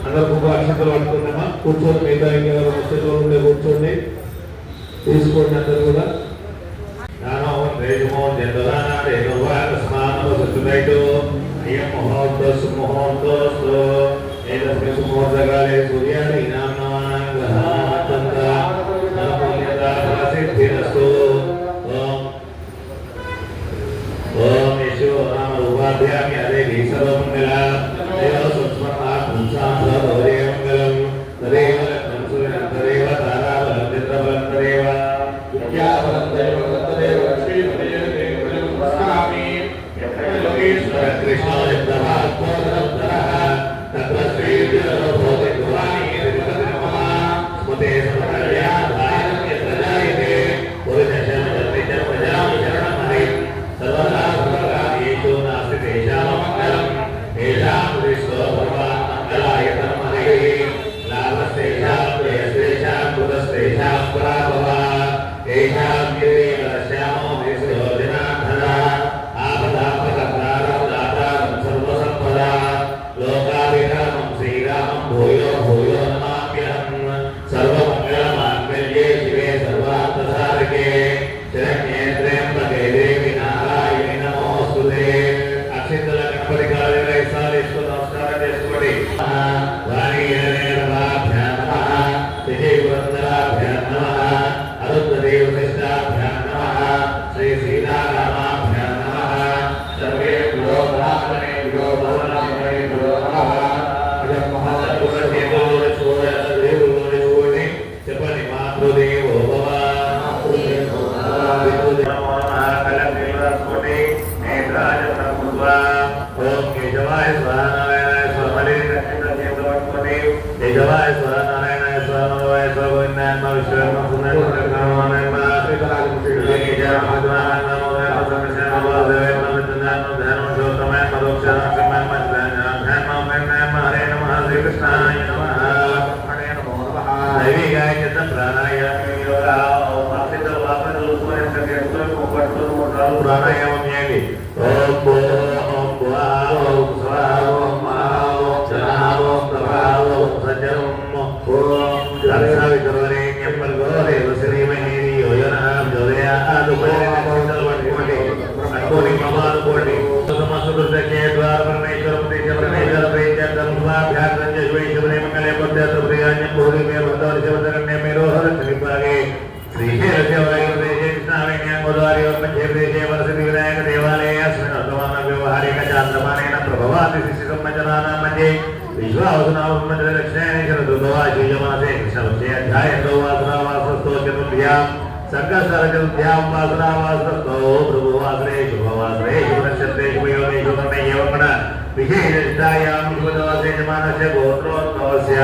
అందరూ కుంభ అక్షంతలు పట్టుకున్నామా కూర్చొని మిగతా ఇంకెవరు వస్తువులు ఉండే కూర్చోండి తీసుకోండి అందరూ కూడా ముహూర్తకాలే సూర్యాడి ఓం యశో నామ రూపాభ్యామి అదే సర్వమంగళ దేవ సంస్మరణ పుంసాం సర్వదే మంగళం తదేవ లగ్నం సూర్యం తదేవ తారాబలం చంద్రబలం తదేవ విద్యాబలం దైవ తదేవ లక్ష్మీపతయే దేవం నమస్కామి యత్ర యోగేశ్వర కృష్ణ యత్రవాక్కోదరః తత్ర శ్రీవిద్యలో భోతి గువాని తిరుపతి నమః స్మతే సమకర్యా భారం యత్ర జాయతే పురుషశం జన్మజాం శరణం హరి సర్వదా సర్వకార్యేషు నాస్తి తేషాం మంగళం తేషాం దృష్టో భగవాన్ మంగళాయతనం హరి లాభస్తేషాం ప్రేయస్తేషాం కృతస్తేషాం పరాభవ తేషాం గిరివరశ్యామో దృష్టో జనార్దన ఆపదాపదారం దాతారం సర్వసంపదా లోకాభిరామం శ్రీరామం భూయో భూయో నమామ్యహం సర్వమంగళమాంగళ్యే శివే సర్వార్థసాధకే శరణ్యే త్ర్యంబకే దేవి నారాయణి నమోస్తుతే అక్షింతల గణపతి కాళీ రైసాలేశ్వర నమస్కారం చేసుకోండి వాణీయనేరవాభ్యాం నమః విజయపురందరాభ్యాం నమః అరుంధదేవ శ్రేష్టాభ్యాం నమః శ్రీ సీతారామాభ్యాం నమః సర్వే గురో బ్రాహ్మణే గురో భవనామణే గురో నమః చెప్పండి మాతృదేవో భవ ఓం కేశవాయ స్వాహ నారాయణాయ స్వాహ కేశవాయ స్వాహ నారాయణాయ స్వాహ నమోవాయ స్వాహ గోవిందాయ విశ్వకర్మ సుందర శ్రీకృష్ణాయ నమః దైవీగాయ చిత్త ప్రాణాయామం ప్రాణాయామం చేయండి ఓం భో ఓం భువా ఓం స్వాహ ఓం మహా ఓం జనా ఓం ప్రభా ఓం సజ్జనం ఓం దర్శవితరేణ్యం భర్గో దేవస్య ధీమహి ధియో యనః ప్రచోదయాత్ పట్టుకోండి అనుకోని మమానుకోండి సమస్తృతకే ద్వార పరమేశ్వర ప్రదేశ పరమేశ్వర ప్రేత్యం స్వాభ్యాసం జశ్వైశ్వరే మంగళే పద్యాత్ర ప్రియాణ్యం భూరి మే వృందావశివతరణ్య మే రోహర శ్రీపాగే శ్రీశైలస్య ప్రదేశే కృష్ణావేణ్యాం గోదావరి మధ్య ప్రదేశే వరసిద్ధి వినాయక దేవాలయ అస్మిన్ వర్తమాన వ్యవహారిక చాంద్రమానేన ప్రభవాతి శిష్య సంవత్సరాణాం మధ్యే విశ్వావసునామధ్య దక్షిణాయనే శరదృతవాశీయమాసే కృష్ణపక్షే అధ్యాయంలో వాసునావాసస్థో చతుర్భ్యాం సంకసరచతుర్భ్యాం వాసునావాసస్థో ప్రభువాసరే శుభవాసరే శుభనక్షత్రే శుభయోగేషు కర్ణయేవమణ విశేషిష్టాయాం శుభదవసే జమానస్య గోత్రోద్భవస్య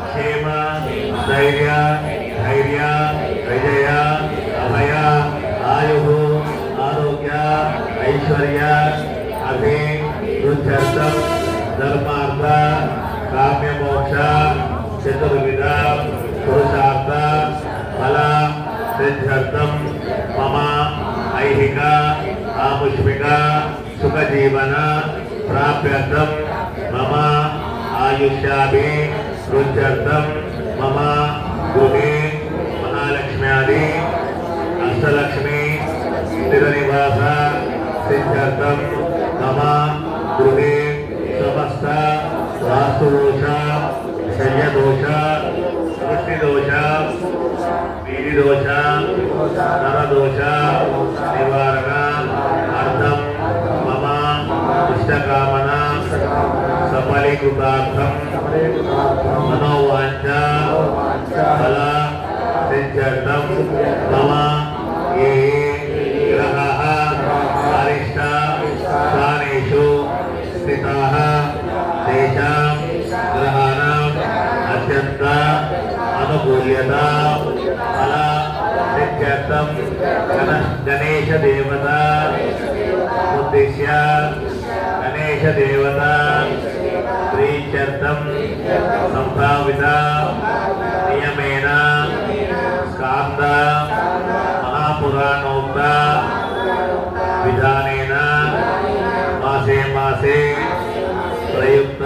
క్షేమ ధైర్య ధైర్య విజయ అభయ ఆయు ఆరోగ్య ఐశ్వర్య అభి వృద్ధ్యర్థం ధర్మార్థ కామ్యమోక్ష చతుర్విధ పురుషార్థ ఫల సిద్ధ్యర్థం మమ ఐహిక ఆముష్మిక సుఖజీవన ప్రాప్యర్థం మమ ఆయుష్యాభి వృద్ధ్యర్థం మమ గృహే మహాలక్ష్మ్యాది అష్టలక్ష్మి స్థిరనివాస సిద్ధ్యర్థం మమ గృహే సమస్త వాస్తుదోష శల్యదోష సృష్టిదోష వీరిదోష నరదోష నివారణ అర్థం మమ ఇష్టకామన సఫలీకృతార్థం మనోవాంఛ ఫల సిద్ధ్యర్థం మమ ఏ గ్రహాः అరిష్ట స్థానేషు స్థితాः తేషాం గ్రహాణాం అత్యంత అనుకూల్యత ఫల సిద్ధ్యర్థం గణేశ దేవత ఉద్దేశ్య గణేశ దేవత ప్రీత్యర్థం సంభావిత నియమేన స్కాంద మహాపురాణోక్త విధానేన మాసే మాసే ప్రయుక్త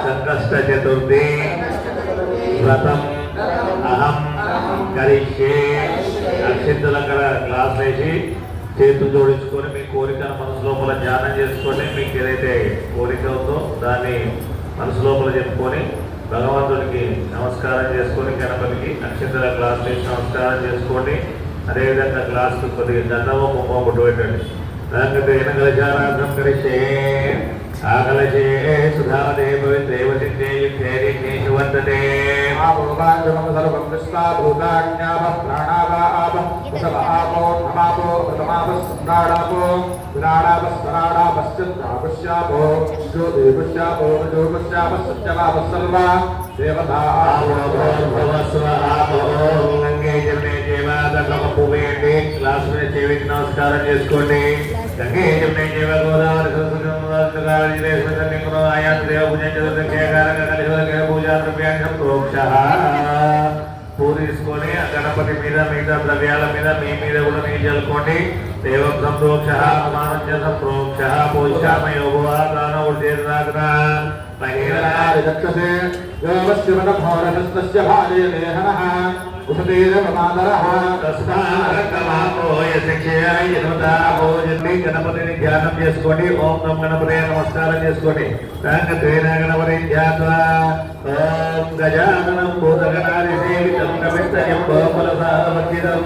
సంకష్ట చతుర్థి వ్రతం అహం కరిష్యే. అక్షింతలు అక్కడ గ్లాస్ వేసి చేతులు జోడించుకొని మీ కోరికను మనసు లోపల ధ్యానం చేసుకొని మీకు ఏదైతే కోరిక ఉందో దాన్ని మనసు లోపల చెప్పుకొని భగవంతుడికి నమస్కారం చేసుకొని గణపతికి అక్షింతల గ్లాస్ వేసి నమస్కారం చేసుకోండి. అదేవిధంగా గ్లాస్కి కొద్దిగా దండమో కుంభం కొట్టు పెట్టండి. దానికంటే కలశారాధం కలిసే ఆ కలశే సుధాదే పవిత్రేవతిందే యుద్ధేరివర్తతే సర్వం విశ్వాభూతాజ్ఞాప ప్రాణాపాప ఆపో నమాపో ప్రథమాపస్నాడాపో విరాడాపస్వరాడాపశ్చాపో జ్యోతిపుష్యాపో జ్యోతిపుష్యాప సత్యలాప సర్వా దేవతా గంగే జమునే జీవాదకమపువేండి. క్లాస్ మీద చేవికి నమస్కారం చేసుకోండి. గంగే జమునే జీవ గోదావరి పూలు తీసుకొని ఆ గణపతి మీద మిగతా ద్రవ్యాల మీద మీ మీద కూడా నీళ్ళు చల్లుకోండి. దేవం సంప్రోక్ష మానంజ సంప్రోక్ష పోషామయోగాన ఉద్దేశరాగ్రా గణపతిని ధ్యానం చేసుకోండి. ఓం నమ గణపతి నమస్కారం చేసుకోండి. గణపతి ధ్యాన ఓం గజాననం భూతగణాది సేవితం కవిత్తయం బహుఫలసారవచ్చితం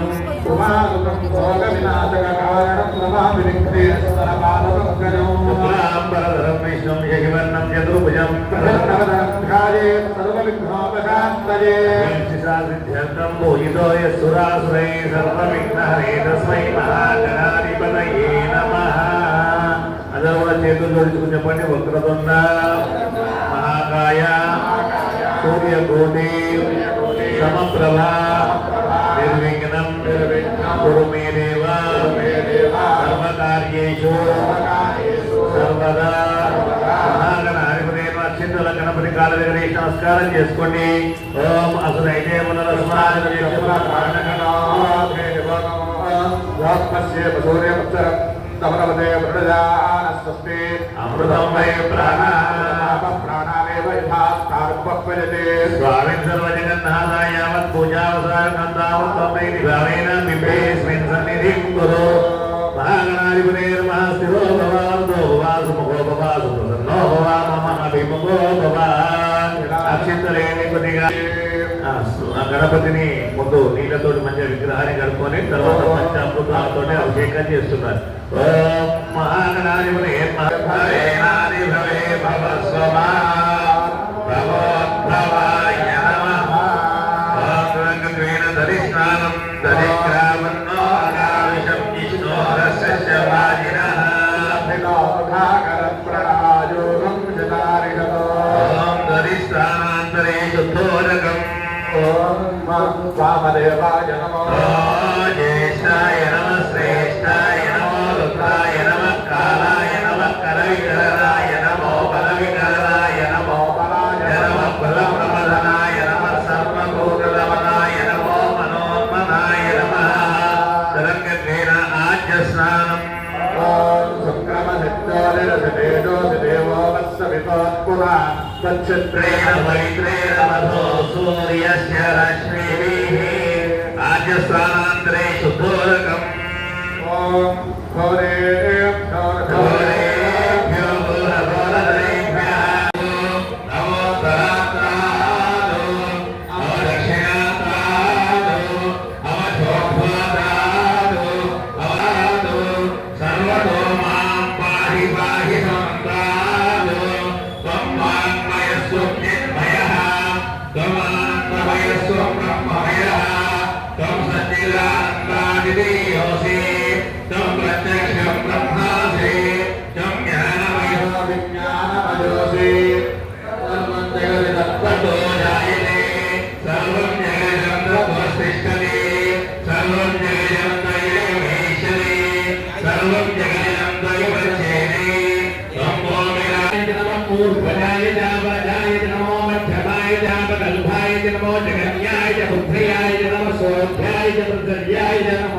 ఉమాసుతం భోగవినాశకకారణం నమామి విఘ్నేశ్వరపాదపంకజం శుక్లాంబరధరం విష్ణుం యహివర్ణం చతుర్భుజం సర్వవిఘ్నోపశాంతయే సిద్ధ్యర్థం పూజితో యస్సురాసురై సర్వవిఘ్నహరే తస్మై మహాగణాధిపతయే నమః. అందరూ కూడా చేతులు జోడించుకుని చెప్పండి. వక్రతుండ మహాకాయ సూర్యకోటి సమప్రభ నిర్విఘ్నం కురు మే దేవ సర్వకార్యేషు సర్వదా. మహాగణాధిపతి అక్షింతల గణపతి కాళ్ళ దగ్గర నమస్కారం చేసుకోండి. ఓం అసురైతే అమృతం వై ప్రాణావేవ స్వామిన్ సర్వజగన్నాథాయ యావత్ పూజావసానం వై విభావేన బింబేస్మిన్ సన్నిధిం కురు. మహాగణాధిపతిర్మహాస్థిరో భవాంతో భవాసు ముఖో భవాసు ప్రసన్నో భవా మమ అభిముఖో భవా. అక్షింతలేని కొద్దిగా గణపతిని ముందు నీళ్ళతోటి మంచిగా విగ్రహాన్ని కలుపుకొని తర్వాత పంచామృతాలతో అభిషేకం చేస్తున్నారు. ఓం మహాగణాధిపతే ధరిష్ణానం ధరిష్ణావన్నో ఆకాశం విష్ణోరస్యవాజినః ప్రణాయోగం చతారిషతో ఓం ధరిష్ణానంతరే శుద్ధోదకం ఓం వామదేవాయ నమః జ్యేష్ఠాయ నమః శ్రేష్ఠాయ నమో రుద్రాయ నమః కాలాయ నమః కరవికరాయ నమో బలవికరాయ నమో బలాయ నమః బలప్రమదనాయ నమః సర్వభూతదమనాయ నమో మనోన్మనాయ నమః. తరంగేన ఆజ్య స్నానం తచ్చిత్రేణ పవిత్రేణ మధో సూర్యస్య రశ్మిభిః ఆజ్యస్నానాంతరే శుద్ధోదకం. ఓం ఘోరేభ్యో ఘోరేభ్యో ఘోరఘోరధరేభ్యః నమో సహస్రాదో అవదక్షిణాదో అవధోద్భాదో అవదో సర్వతో మాం పాహి పాహి సంతాదో త్వం వాంగ్మయస్సు చిన్మయః త్వమానందమయస్సు బ్రహ్మమయః త్వం సచ్చిదానందాదిదేయోసి త్వం ప్రత్యక్షం బ్రహ్మాసి త్వం జ్ఞానమయో విజ్ఞానమయోసి సర్వం జగతి తత్వతో జాయతే సర్వం జగదం తత్వతిష్టతి సర్వం జగదం దైవమేశ్వరి సర్వం జగదం దైవచ్చేతి త్వం భూమిరాయ నమః పూర్వజాయ జావజాయ నమో మధ్యమాయ జావకల్పాయ నమో జగన్యాయ బుద్ధ్యాయ నమః సోధ్యాయ బుద్ధ్యాయ నమః